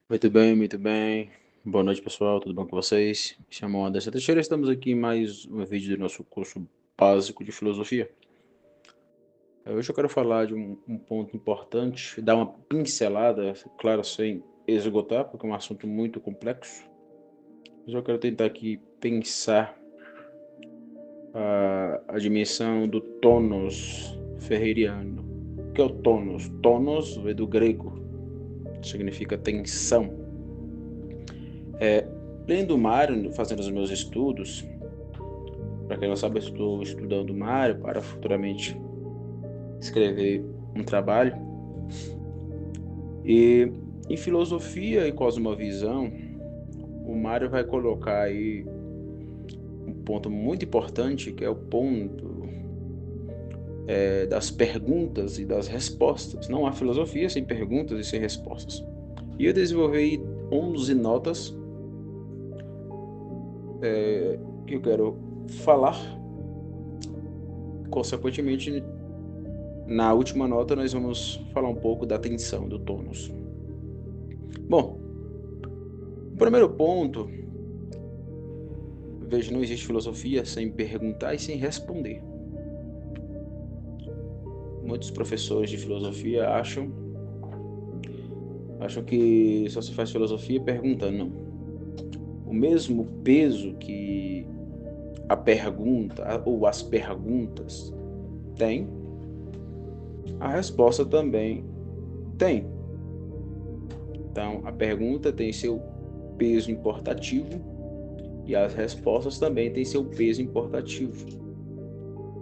Muito bem, muito bem. Boa noite, pessoal. Tudo bom com vocês? Me chamo Anderson Teixeira. Estamos aqui em mais um vídeo do nosso curso básico de filosofia. Hoje eu quero falar de um ponto importante, dar uma pincelada, claro, sem esgotar, porque é um assunto muito complexo. Mas eu quero tentar aqui pensar a dimensão do tônus ferreriano. O que é o tônus? Tônus vem do grego, significa tensão. Lendo Mário, fazendo os meus estudos, para quem não sabe, eu estou estudando Mário para futuramente escrever um trabalho. E em filosofia e cosmovisão, o Mário vai colocar aí um ponto muito importante, que é o ponto das perguntas e das respostas. Não há filosofia sem perguntas e sem respostas. E eu desenvolvi 11 notas que eu quero falar. Consequentemente, na última nota, nós vamos falar um pouco da tensão, do tônus. Bom, o primeiro ponto, veja, não existe filosofia sem perguntar e sem responder. Muitos professores de filosofia acham que só se faz filosofia perguntando. Não. O mesmo peso que a pergunta ou as perguntas têm, a resposta também tem. Então, a pergunta tem seu peso importativo e as respostas também têm seu peso importativo.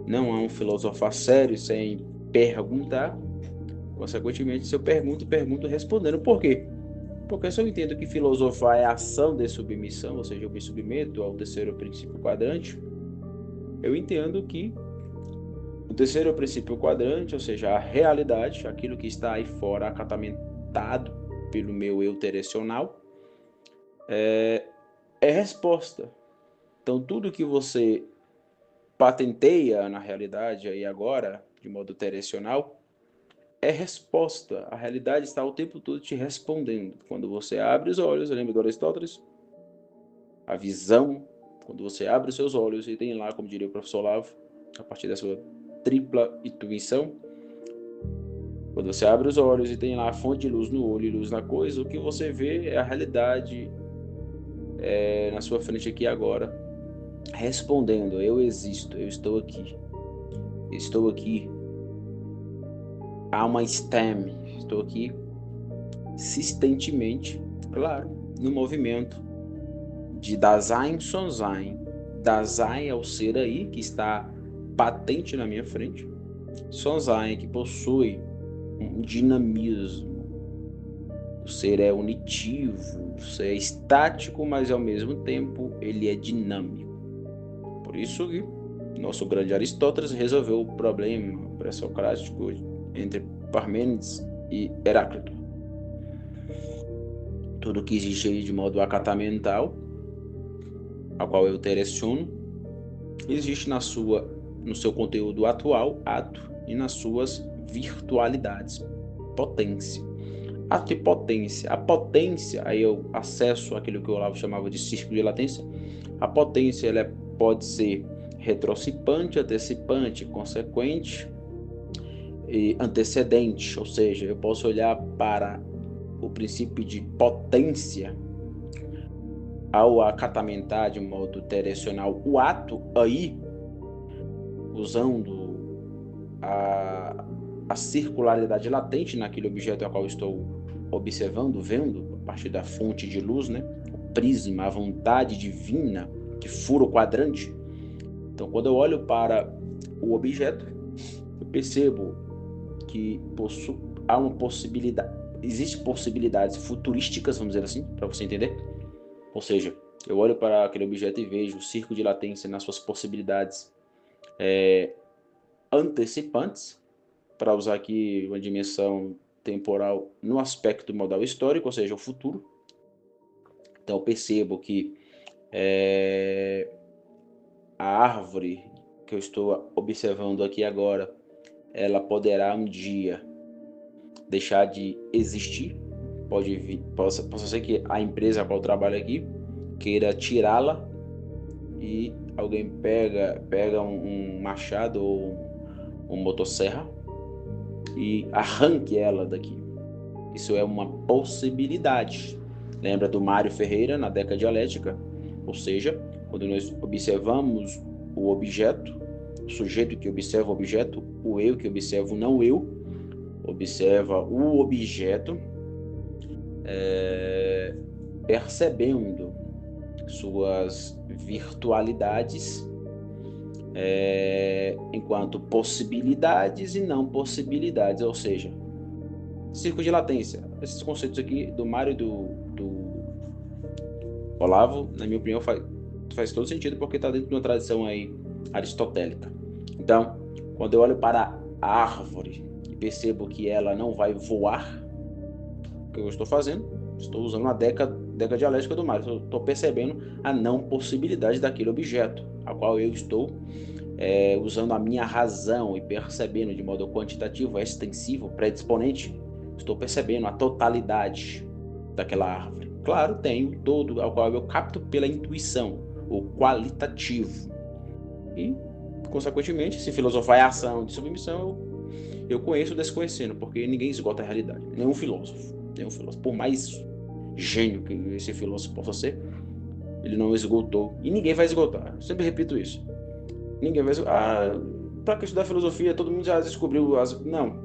Não há um filosofar sério sem perguntar. Consequentemente, se eu pergunto respondendo. Por quê? Porque se eu entendo que filosofar é ação de submissão, ou seja, eu me submeto ao terceiro princípio quadrante, eu entendo que o terceiro princípio quadrante, ou seja, a realidade, aquilo que está aí fora acatamentado pelo meu eu terecional, é resposta. Então, tudo que você patenteia na realidade aí agora, de modo terecional, é resposta. A realidade está o tempo todo te respondendo. Quando você abre os olhos, lembra do Aristóteles? A visão, quando você abre os seus olhos e tem lá, como diria o professor Olavo, a partir da sua tripla intuição, quando você abre os olhos e tem lá a fonte de luz no olho e luz na coisa, o que você vê é a realidade na sua frente aqui agora, respondendo: eu existo, eu estou aqui. Estou aqui. Alma STEM. Estou aqui insistentemente, claro, no movimento de Dasein Sonsein. Dasein é o ser aí que está patente na minha frente. Sonsein que possui um dinamismo. O ser é unitivo, o ser é estático, mas ao mesmo tempo ele é dinâmico. Por isso que nosso grande Aristóteles resolveu o problema pré-socrático entre Parmênides e Heráclito. Tudo que existe aí de modo acatamental, ao qual eu tereciono, existe no seu conteúdo atual, ato, e nas suas virtualidades, potência. Ato e potência. A potência, aí eu acesso aquilo que o Olavo chamava de círculo de latência. A potência ela pode ser retrocipante, antecipante, consequente e antecedente, ou seja, eu posso olhar para o princípio de potência ao acatamentar de modo terecional o ato aí, usando a circularidade latente naquele objeto ao qual estou observando, vendo, a partir da fonte de luz, né? O prisma, a vontade divina que fura o quadrante. Então, quando eu olho para o objeto, eu percebo que há uma possibilidade, existem possibilidades futurísticas, vamos dizer assim, para você entender. Ou seja, eu olho para aquele objeto e vejo o círculo de latência nas suas possibilidades antecipantes, para usar aqui uma dimensão temporal no aspecto modal histórico, ou seja, o futuro. Então eu percebo que a árvore que eu estou observando aqui agora, ela poderá um dia deixar de existir, possa ser que a empresa a qual eu trabalho aqui queira tirá-la e alguém pega um machado ou uma motosserra e arranque ela daqui. Isso é uma possibilidade. Lembra do Mário Ferreira na Década Dialética? Ou seja, quando nós observamos o objeto, o sujeito que observa o objeto, o eu que observa o não eu, observa o objeto, percebendo suas virtualidades enquanto possibilidades e não possibilidades, ou seja, círculo de latência. Esses conceitos aqui do Mário e do Olavo, na minha opinião, faz todo sentido porque está dentro de uma tradição aí aristotélica. Então, quando eu olho para a árvore e percebo que ela não vai voar, o que eu estou fazendo? Estou usando a década dialética do Mário. Estou percebendo a não possibilidade daquele objeto, a qual eu estou usando a minha razão e percebendo de modo quantitativo, extensivo, predisponente. Estou percebendo a totalidade daquela árvore. Claro, tenho todo ao qual eu capto pela intuição, o qualitativo. E, consequentemente, se filosofar é ação de submissão, eu conheço desconhecendo, porque ninguém esgota a realidade. Nenhum filósofo. Por mais gênio que esse filósofo possa ser, ele não esgotou. E ninguém vai esgotar. Eu sempre repito isso. Ninguém vai esgotar. Para que estudar filosofia, todo mundo já descobriu Não.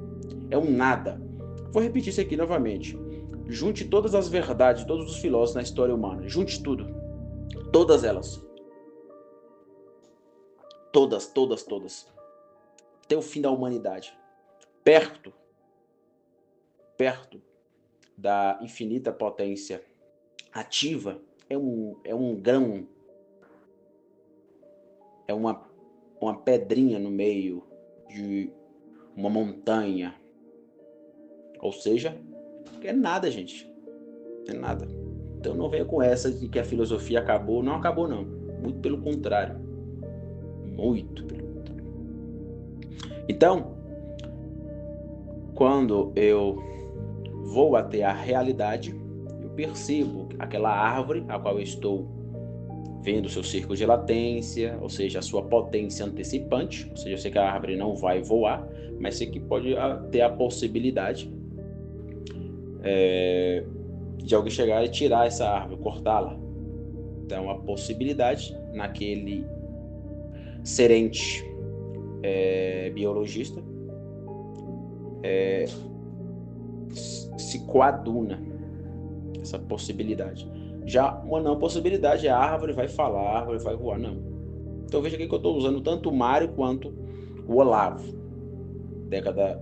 É um nada. Vou repetir isso aqui novamente. Junte todas as verdades de todos os filósofos na história humana. Junte tudo. Todas elas. Todas. Até o fim da humanidade. Perto da infinita potência ativa é um grão, é uma pedrinha no meio de uma montanha. Ou seja, é nada, gente. É nada. Então não venha com essa de que a filosofia acabou. Não acabou, não. Muito pelo contrário. Muito pelo contrário. Então, quando eu vou até a realidade, eu percebo aquela árvore a qual eu estou vendo o seu círculo de latência, ou seja, a sua potência antecipante, ou seja, eu sei que a árvore não vai voar, mas sei que pode ter a possibilidade de alguém chegar e tirar essa árvore, cortá-la. Então, a possibilidade naquele serente biologista se coaduna essa possibilidade. Já uma não possibilidade é a árvore vai falar, a árvore vai voar. Não. Então veja aqui que eu estou usando tanto o Mário quanto o Olavo. Década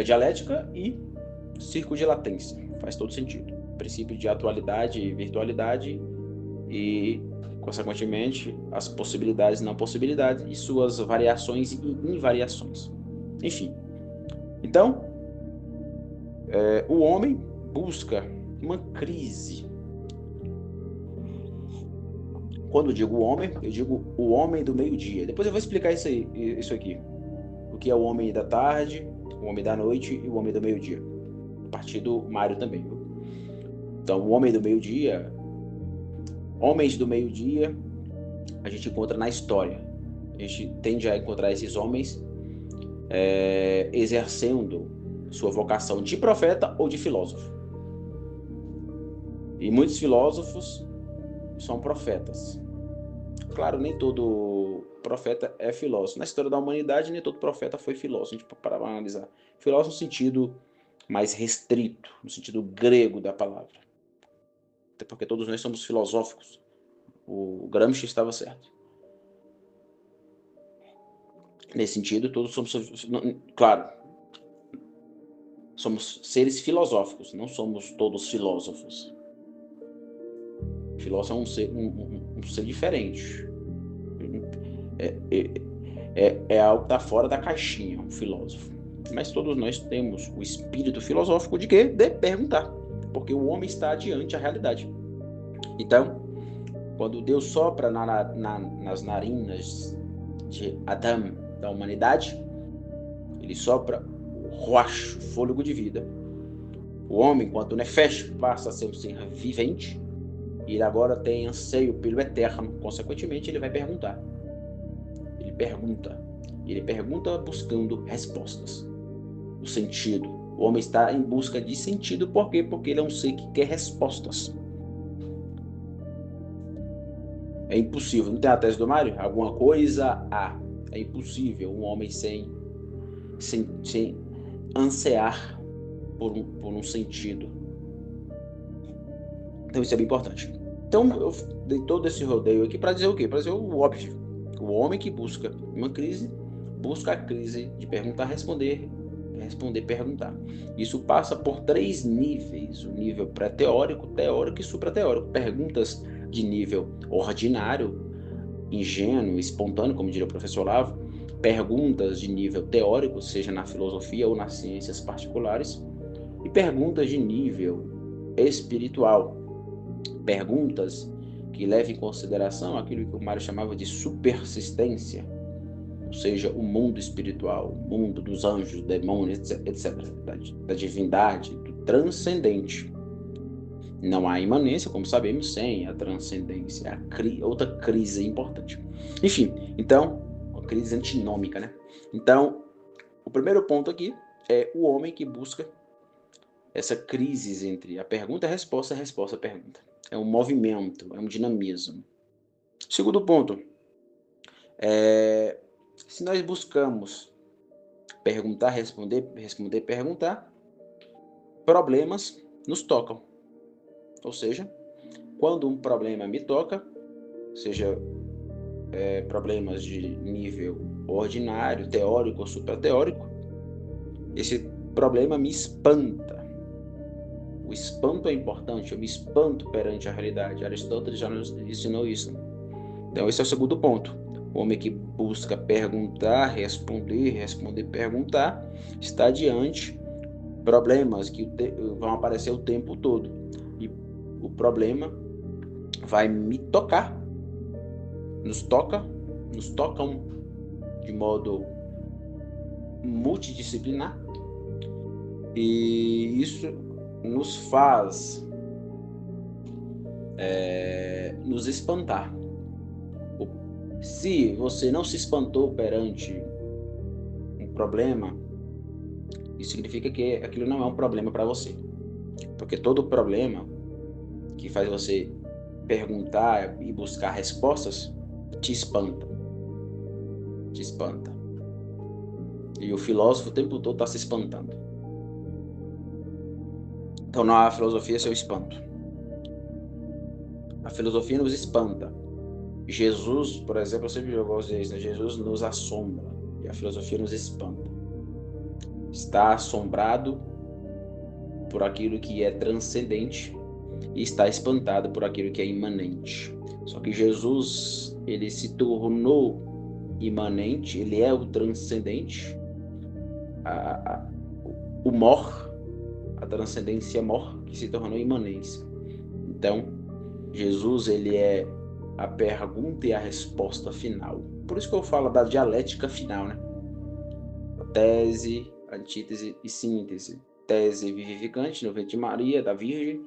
dialética e círculo de latência. Faz todo sentido. Princípio de atualidade e virtualidade e, consequentemente, as possibilidades e não possibilidades e suas variações e invariações. Enfim. Então, o homem busca uma crise. Quando eu digo homem, eu digo o homem do meio-dia. Depois eu vou explicar isso aqui. O que é o homem da tarde, o homem da noite e o homem do meio-dia. A partir do Mário também. Então, o homem do meio-dia, homens do meio-dia, a gente encontra na história. A gente tende a encontrar esses homens exercendo sua vocação de profeta ou de filósofo. E muitos filósofos são profetas. Claro, nem todo profeta é filósofo. Na história da humanidade, nem todo profeta foi filósofo. A gente pode parar para analisar. Filósofo no sentido mais restrito, no sentido grego da palavra. Até porque todos nós somos filosóficos. O Gramsci estava certo. Nesse sentido, todos somos... Claro, somos seres filosóficos, não somos todos filósofos. O filósofo é um ser diferente. É algo que está fora da caixinha, um filósofo. Mas todos nós temos o espírito filosófico de quê? De perguntar. Porque o homem está adiante da realidade. Então, quando Deus sopra nas narinas de Adão, da humanidade, ele sopra o ruach, fôlego de vida. O homem, enquanto Nefesh, passa a ser um ser vivente, e ele agora tem anseio pelo eterno. Consequentemente, ele vai perguntar. Ele pergunta. Ele pergunta buscando respostas. O sentido. O homem está em busca de sentido. Por quê? Porque ele é um ser que quer respostas. É impossível. Não tem a tese do Mário? Alguma coisa há. É impossível um homem sem ansiar por um sentido. Então isso é bem importante. Então eu dei todo esse rodeio aqui para dizer o quê? Para dizer o óbvio. O homem que busca uma crise, busca a crise de perguntar, responder, perguntar. Isso passa por 3 níveis. O nível pré-teórico, teórico e suprateórico. Perguntas de nível ordinário, ingênuo, espontâneo, como diria o professor Olavo. Perguntas de nível teórico, seja na filosofia ou nas ciências particulares. E perguntas de nível espiritual. Perguntas que levam em consideração aquilo que o Mário chamava de supersistência, ou seja, o mundo espiritual, o mundo dos anjos, demônios, etc., da divindade, do transcendente. Não há imanência, como sabemos, sem a transcendência. Outra crise importante. Enfim, então, uma crise antinômica, né? Então, o primeiro ponto aqui é o homem que busca essa crise entre a pergunta e a resposta, a pergunta. É um movimento, é um dinamismo. Segundo ponto, se nós buscamos perguntar, responder, perguntar, problemas nos tocam. Ou seja, quando um problema me toca, seja problemas de nível ordinário, teórico ou suprateórico, esse problema me espanta. O espanto é importante, eu me espanto perante a realidade. Aristóteles já nos ensinou isso. Então esse é o segundo ponto. O homem que busca perguntar, responder, perguntar, está diante problemas que vão aparecer o tempo todo. E o problema vai me tocar, nos tocam de modo multidisciplinar. E isso nos faz nos espantar. Se você não se espantou perante um problema, isso significa que aquilo não é um problema para você. Porque todo problema que faz você perguntar e buscar respostas te espanta. Te espanta. E o filósofo o tempo todo está se espantando. Então não há filosofia sem o espanto. A filosofia nos espanta. Jesus, por exemplo, eu sempre gosto de dizer, né? Jesus nos assombra e a filosofia nos espanta. Está assombrado por aquilo que é transcendente e está espantado por aquilo que é imanente. Só que Jesus, ele se tornou imanente, ele é o transcendente, o mor, a transcendência mor, que se tornou imanência. Então, Jesus, ele é a pergunta e a resposta final. Por isso que eu falo da dialética final, né? A tese, antítese e síntese. Tese vivificante no ventre de Maria, da Virgem.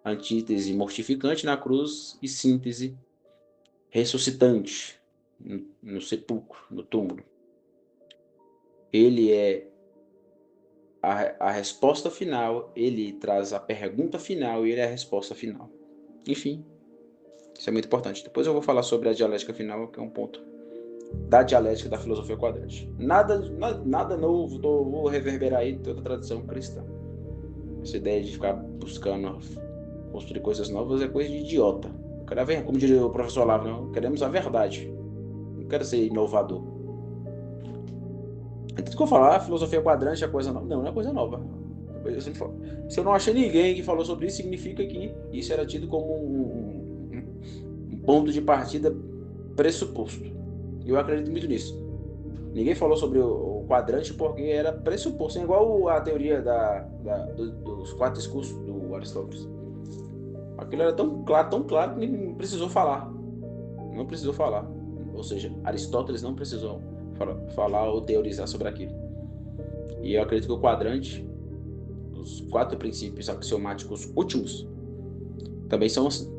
Antítese mortificante na cruz e síntese ressuscitante no sepulcro, no túmulo. Ele é a resposta final, ele traz a pergunta final e ele é a resposta final. Enfim, isso é muito importante. Depois eu vou falar sobre a dialética final, que é um ponto da dialética da filosofia quadrante. Nada novo, vou reverberar aí toda a tradição cristã. Essa ideia de ficar buscando construir coisas novas é coisa de idiota. Como diria o professor Olavo, não queremos a verdade. Não quero ser inovador. Então, que eu falar, a filosofia quadrante é coisa nova. Não é coisa nova. Se eu não achei ninguém que falou sobre isso, significa que isso era tido como um ponto de partida pressuposto. E eu acredito muito nisso. Ninguém falou sobre o quadrante porque era pressuposto. É igual a teoria dos 4 discursos do Aristóteles. Aquilo era tão claro que nem precisou falar. Não precisou falar. Ou seja, Aristóteles não precisou falar ou teorizar sobre aquilo. E eu acredito que o quadrante, os 4 princípios axiomáticos últimos também são assim.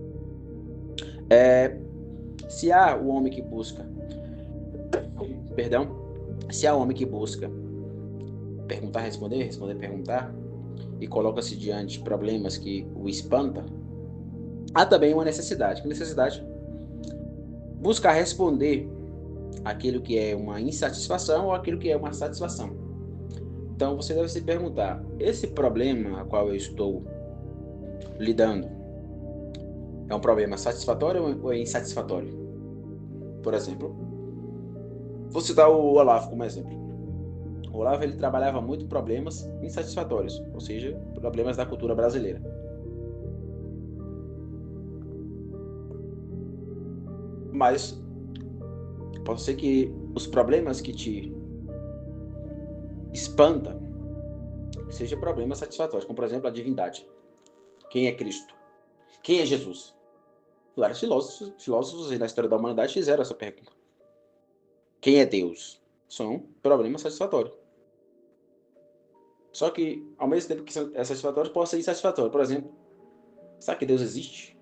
Se há o homem que busca, se há o homem que busca perguntar, responder, perguntar, e coloca-se diante de problemas que o espanta, há também uma necessidade. Que necessidade? Buscar responder aquilo que é uma insatisfação ou aquilo que é uma satisfação. Então você deve se perguntar: esse problema a qual eu estou lidando é um problema satisfatório ou é insatisfatório? Por exemplo, vou citar o Olavo como exemplo. O Olavo, ele trabalhava muito problemas insatisfatórios, ou seja, problemas da cultura brasileira. Mas pode ser que os problemas que te espanta sejam problemas satisfatórios, como por exemplo a divindade. Quem é Cristo? Quem é Jesus? Vários filósofos na história da humanidade fizeram essa pergunta. Quem é Deus? São problemas satisfatórios. Só que, ao mesmo tempo que é satisfatório, pode ser insatisfatório. Por exemplo, será que Deus existe?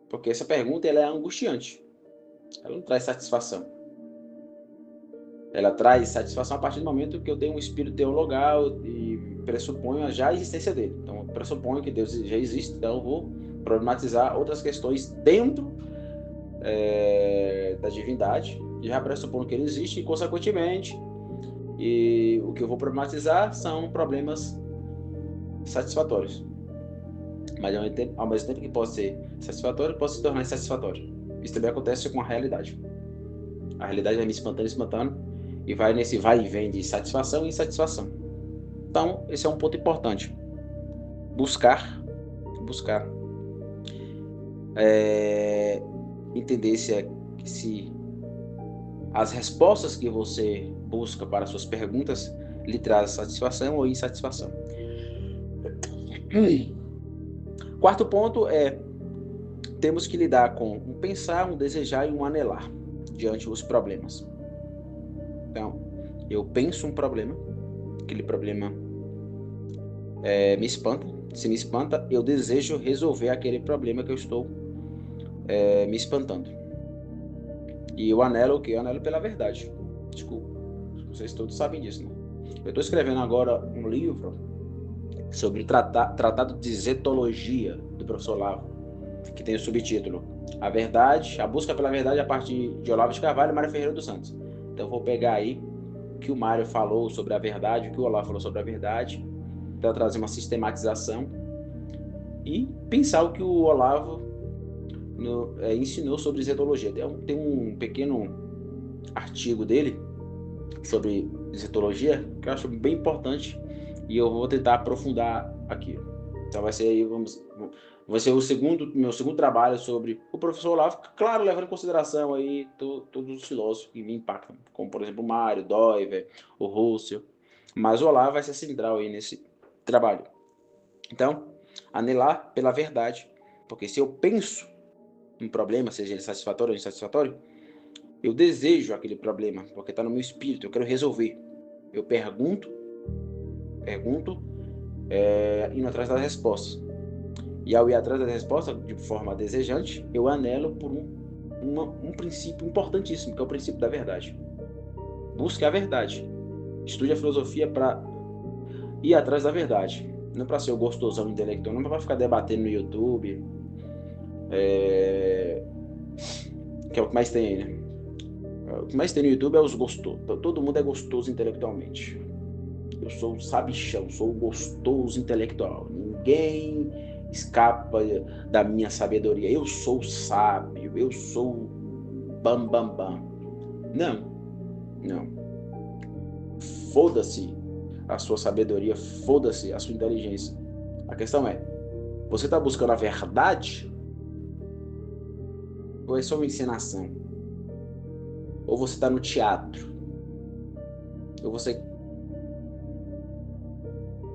Porque essa pergunta ela é angustiante. Ela não traz satisfação. Ela traz satisfação a partir do momento que eu tenho um espírito teologal e pressuponho já a existência dele. Então, eu pressuponho que Deus já existe, então eu vou problematizar outras questões dentro da divindade, e já pressuponho que ele existe, e, consequentemente, o que eu vou problematizar são problemas satisfatórios. Mas, ao mesmo tempo que pode ser satisfatório, pode se tornar insatisfatório. Isso também acontece com a realidade. A realidade vai me espantando, e vai nesse vai e vem de satisfação e insatisfação. Então, esse é um ponto importante. Buscar entender se as respostas que você busca para suas perguntas lhe trazem satisfação ou insatisfação. Quarto ponto é: temos que lidar com um pensar, um desejar e um anelar diante dos problemas. Então, eu penso um problema, aquele problema me espanta. Se me espanta, eu desejo resolver aquele problema que eu estou me espantando. E eu anelo o quê? Eu anelo pela verdade. Desculpa, vocês todos sabem disso, né? Eu estou escrevendo agora um livro sobre tratado de zetologia do professor Olavo, que tem o subtítulo A Verdade, a Busca pela Verdade a partir de Olavo de Carvalho e Mário Ferreira dos Santos. Então eu vou pegar aí o que o Mário falou sobre a verdade, o que o Olavo falou sobre a verdade, para trazer uma sistematização e pensar o que o Olavo ensinou sobre zetologia. Tem um pequeno artigo dele sobre zetologia que eu acho bem importante e eu vou tentar aprofundar aqui. Então vai ser aí, vai ser meu segundo trabalho sobre o professor Olavo, claro, levando em consideração aí todos os filósofos que me impactam, como por exemplo o Mário, Doiver, o Russell, mas o Olavo vai ser central aí nesse trabalho. Então, anelar pela verdade, porque se eu penso um problema, seja ele satisfatório ou insatisfatório, eu desejo aquele problema, porque está no meu espírito, eu quero resolver. Eu pergunto, indo atrás das respostas. E ao ir atrás das respostas de forma desejante, eu anelo por um princípio importantíssimo, que é o princípio da verdade. Busque a verdade. Estude a filosofia para ir atrás da verdade. Não para ser o gostosão intelectual, não para ficar debatendo no YouTube, que é o que mais tem aí, né? O que mais tem no YouTube é os gostosos. Todo mundo é gostoso intelectualmente. Eu sou um sabichão, sou gostoso intelectual. Ninguém escapa da minha sabedoria. Eu sou sábio, eu sou bam, bam, bam. Não. Foda-se a sua sabedoria, foda-se a sua inteligência. A questão é, você está buscando a verdade? Ou é só uma encenação? Ou você está no teatro? Ou você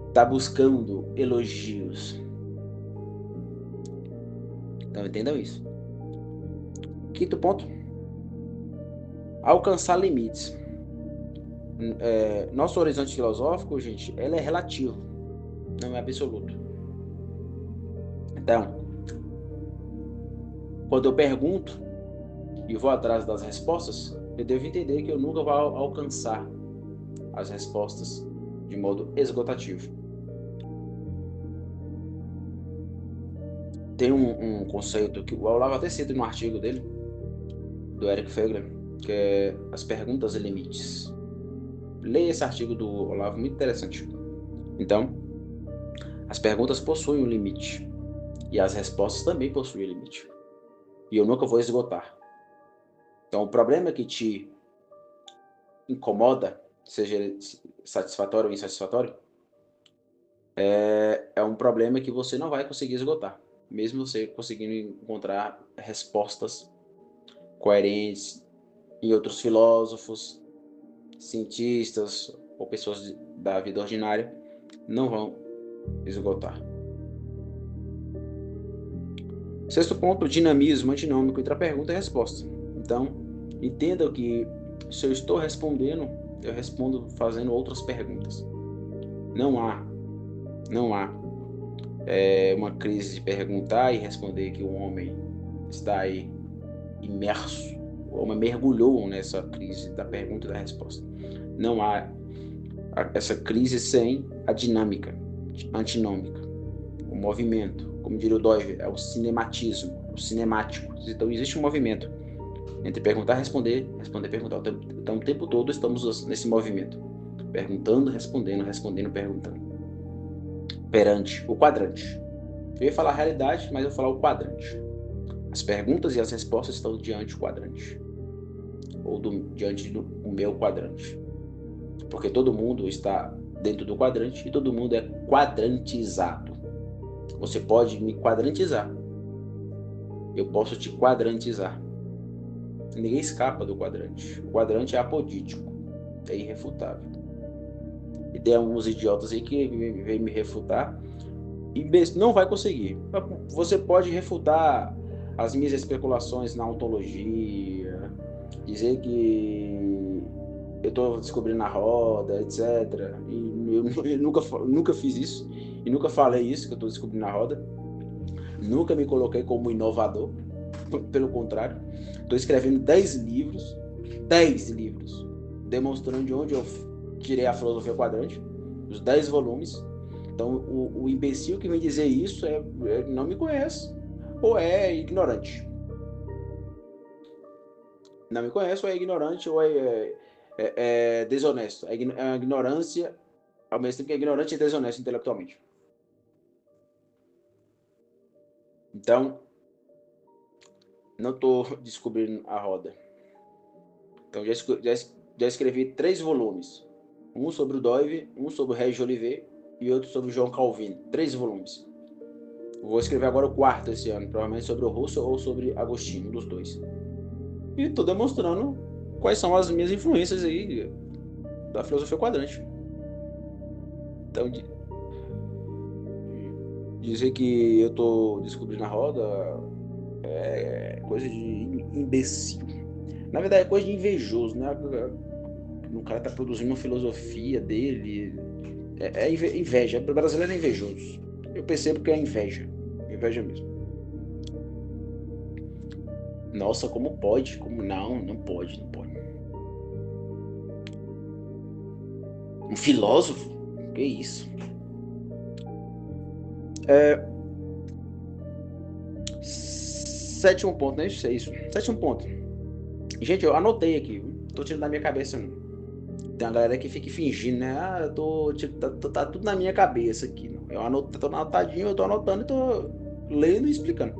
está buscando elogios? Então entendam isso. Quinto ponto: alcançar limites. Nosso horizonte filosófico, gente, ele é relativo. não é absoluto. Então, quando eu pergunto e vou atrás das respostas, eu devo entender que eu nunca vou alcançar as respostas de modo esgotativo. Tem um conceito que o Olavo até cita no artigo dele, do Eric Feiglin, que é as perguntas e limites. Leia esse artigo do Olavo, muito interessante. Então, as perguntas possuem um limite e as respostas também possuem um limite. E eu nunca vou esgotar. Então, o problema que te incomoda, seja ele satisfatório ou insatisfatório, é um problema que você não vai conseguir esgotar, mesmo você conseguindo encontrar respostas coerentes em outros filósofos, cientistas ou pessoas da vida ordinária, não vão esgotar. Sexto ponto, dinamismo antinômico entre a pergunta e a resposta. Então, entenda que se eu estou respondendo, eu respondo fazendo outras perguntas. Não há uma crise de perguntar e responder que o homem está aí imerso, o homem mergulhou nessa crise da pergunta e da resposta. Não há essa crise sem a dinâmica antinômica, o movimento, como diria o Dove, é o cinematismo, o cinemático. Então existe um movimento entre perguntar, responder, perguntar. Então o tempo todo estamos nesse movimento, perguntando, respondendo, perguntando. Perante o quadrante. Eu ia falar a realidade, mas eu vou falar o quadrante. As perguntas e as respostas estão diante do quadrante. Ou diante do meu quadrante. Porque todo mundo está dentro do quadrante e todo mundo é quadrantizado. Você pode me quadrantizar. Eu posso te quadrantizar. Ninguém escapa do quadrante. O quadrante é apodítico. É irrefutável. E tem alguns idiotas aí que vêm me refutar e não vai conseguir. Você pode refutar as minhas especulações na ontologia, dizer que eu estou descobrindo a roda, etc. E eu nunca fiz isso e nunca falei isso, que eu estou descobrindo a roda. Nunca me coloquei como inovador, pelo contrário. Estou escrevendo 10 livros, demonstrando de onde eu tirei a filosofia quadrante, os 10 volumes. Então, o imbecil que vem dizer isso não me conhece, ou é ignorante. Não me conhece, ou é ignorante, ou é desonesto. É a ignorância, ao mesmo tempo que é ignorante e desonesto intelectualmente. Então, não estou descobrindo a roda. Então, já escrevi 3 volumes. Um sobre o Dove, um sobre o Régis Olivet e outro sobre o João Calvino. 3 volumes. Vou escrever agora o 4º esse ano, provavelmente sobre o Russell ou sobre Agostinho, um dos dois. E estou demonstrando quais são as minhas influências aí da filosofia quadrante. Então, dizer que eu estou descobrindo a roda é coisa de imbecil. Na verdade, é coisa de invejoso, né? O cara tá produzindo uma filosofia dele. É inveja. O brasileiro é invejoso. Eu percebo que é inveja. Inveja mesmo. Nossa, como pode? Como não? Não pode. Um filósofo? Que isso? Sétimo ponto, né? Isso é isso. Sétimo ponto. Gente, eu anotei aqui. Tô tirando da minha cabeça. Não. Tem uma galera que fica fingindo, né? Tá tudo na minha cabeça aqui. Não. Tô anotadinho, eu tô anotando e tô lendo e explicando.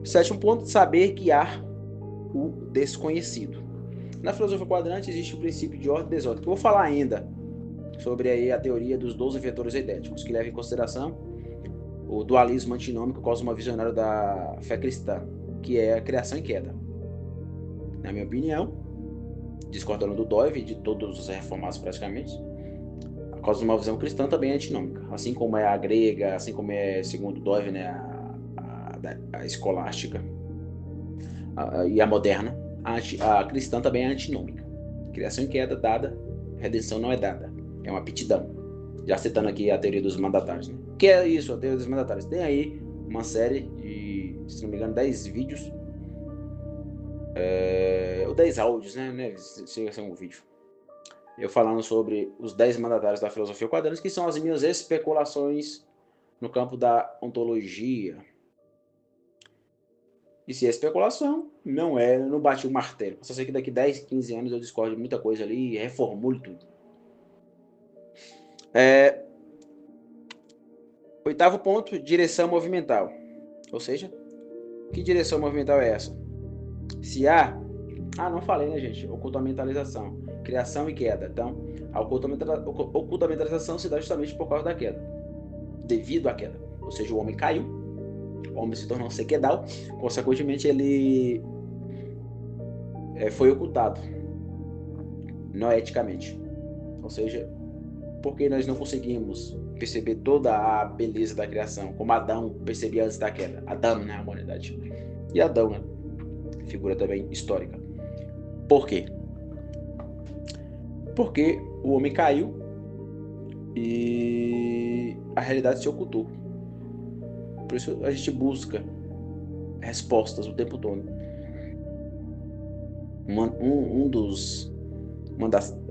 Sétimo ponto, saber guiar o desconhecido. Na filosofia quadrante existe o princípio de ordem e desordem, que eu vou falar ainda sobre aí a teoria dos 12 vetores eidéticos, que leva em consideração o dualismo antinômico cosmovisionário da fé cristã, que é a criação e queda. Na minha opinião, discordando do Dove e de todos os reformados praticamente, a cosmovisão cristã também é antinômica, assim como é a grega, assim como é, segundo Dove, né, a escolástica e a moderna. A cristã também é antinômica. Criação e queda dada, redenção não é dada, é uma aptidão. Já citando aqui a teoria dos mandatários, né? O que é isso, a teoria dos mandatários? Tem aí uma série de, se não me engano, 10 vídeos, ou 10 áudios, né? Chega a ser um vídeo. Eu falando sobre os 10 mandatários da filosofia quadrante, que são as minhas especulações no campo da ontologia. E se é especulação, não é, eu não bati o martelo. Só sei que daqui 10, 15 anos eu discordo de muita coisa ali e reformulo tudo. Oitavo ponto, direção movimental. Ou seja, que direção movimental é essa? Se há... não falei, né, gente? Ocultamentalização. Criação e queda. Então, a ocultamentalização se dá justamente por causa da queda. Devido à queda. Ou seja, o homem caiu, o homem se tornou sequedal, consequentemente ele foi ocultado noeticamente. Ou seja, porque nós não conseguimos perceber toda a beleza da criação, como Adão percebia antes da queda. Adão, né, a humanidade. E Adão, né, figura também histórica. Por quê? Porque o homem caiu e a realidade se ocultou. Por isso a gente busca respostas o tempo todo. Uma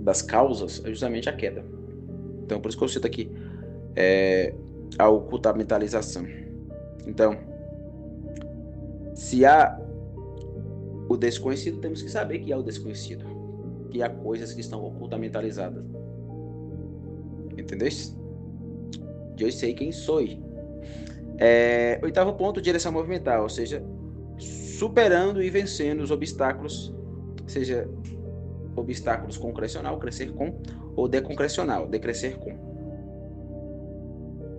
das causas é justamente a queda. Então, por isso que eu cito aqui a ocultamentalização. Então, se há o desconhecido, temos que saber que há o desconhecido. Que há coisas que estão ocultamentalizadas. Entendeste? Eu sei quem sou. Oitavo ponto, direção movimental, ou seja, superando e vencendo os obstáculos, seja obstáculos concrecional, crescer com, ou deconcrecional, decrescer com.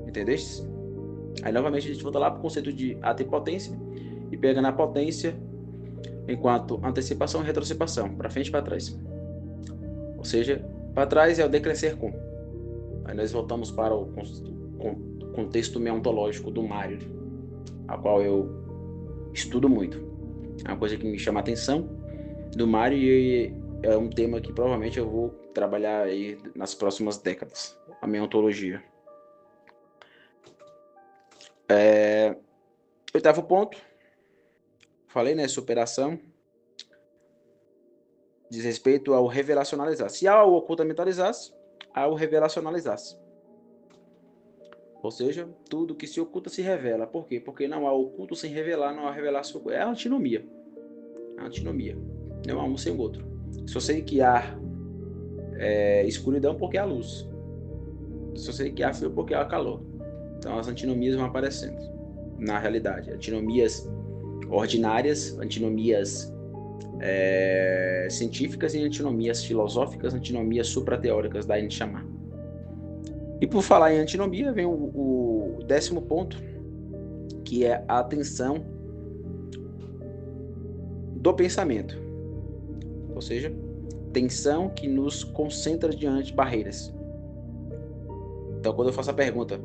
Entendeste? Aí novamente a gente volta lá para o conceito de atipotência e pega na potência enquanto antecipação e retrocipação, para frente e para trás. Ou seja, para trás é o decrescer com. Aí nós voltamos para o contexto meontológico do Mário, a qual eu estudo muito. É uma coisa que me chama a atenção do Mário e é um tema que provavelmente eu vou trabalhar aí nas próximas décadas, a meontologia. Oitavo ponto, falei, né, superação, diz respeito ao revelacionalizar. Se há o ocultamentalizar-se, há o revelacionalizar-se. Ou seja, tudo que se oculta se revela. Por quê? Porque não há oculto sem revelar, não há revelação. É a antinomia. A antinomia. Não há um sem o outro. Só sei que há escuridão porque há luz. Só sei que há frio porque há calor. Então as antinomias vão aparecendo na realidade. Antinomias ordinárias, antinomias científicas e antinomias filosóficas, antinomias suprateóricas, daí a gente chamar. E por falar em antinomia, vem o 10º ponto, que é a atenção do pensamento. Ou seja, tensão que nos concentra diante de barreiras. Então, quando eu faço a pergunta,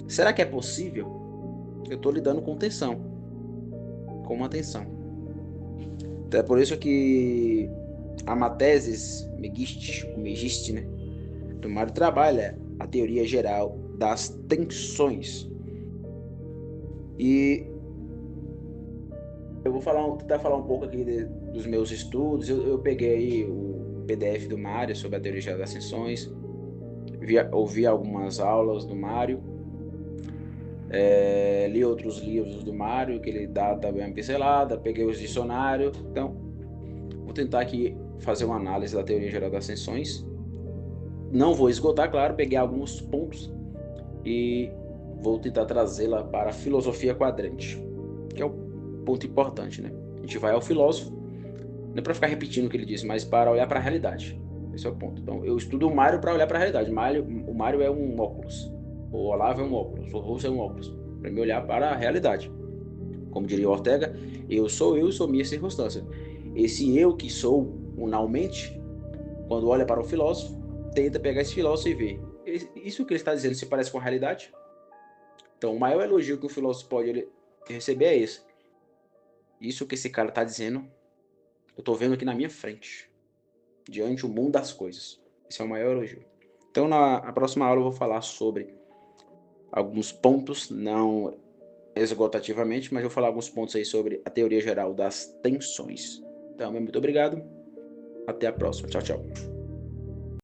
será que é possível? Eu estou lidando com tensão, com uma tensão. Então, é por isso que a Mathesis Megiste, né, do Mário trabalha a teoria geral das tensões. E eu vou tentar falar um pouco aqui dos meus estudos. Eu peguei aí o PDF do Mário sobre a teoria geral das tensões, ouvi algumas aulas do Mário, li outros livros do Mário, que ele dá também uma pincelada, peguei os dicionários. Então, vou tentar aqui fazer uma análise da teoria geral das tensões. Não vou esgotar, claro, peguei alguns pontos e vou tentar trazê-la para a filosofia quadrante, que é o ponto importante, né? A gente vai ao filósofo, não é para ficar repetindo o que ele disse, mas para olhar para a realidade. Esse é o ponto. Então, eu estudo o Mário para olhar para a realidade. O Mário é um óculos, o Olavo é um óculos, o Russo é um óculos, para me olhar para a realidade. Como diria Ortega, eu sou minha circunstância. Esse eu que sou unalmente, quando olha para o filósofo, tenta pegar esse filósofo e ver. Isso que ele está dizendo se parece com a realidade? Então, o maior elogio que o filósofo pode receber é esse. Isso que esse cara está dizendo, eu estou vendo aqui na minha frente, diante do mundo das coisas. Esse é o maior elogio. Então, na próxima aula eu vou falar sobre alguns pontos, não esgotativamente, mas eu vou falar alguns pontos aí sobre a teoria geral das tensões. Então, muito obrigado. Até a próxima. Tchau, tchau.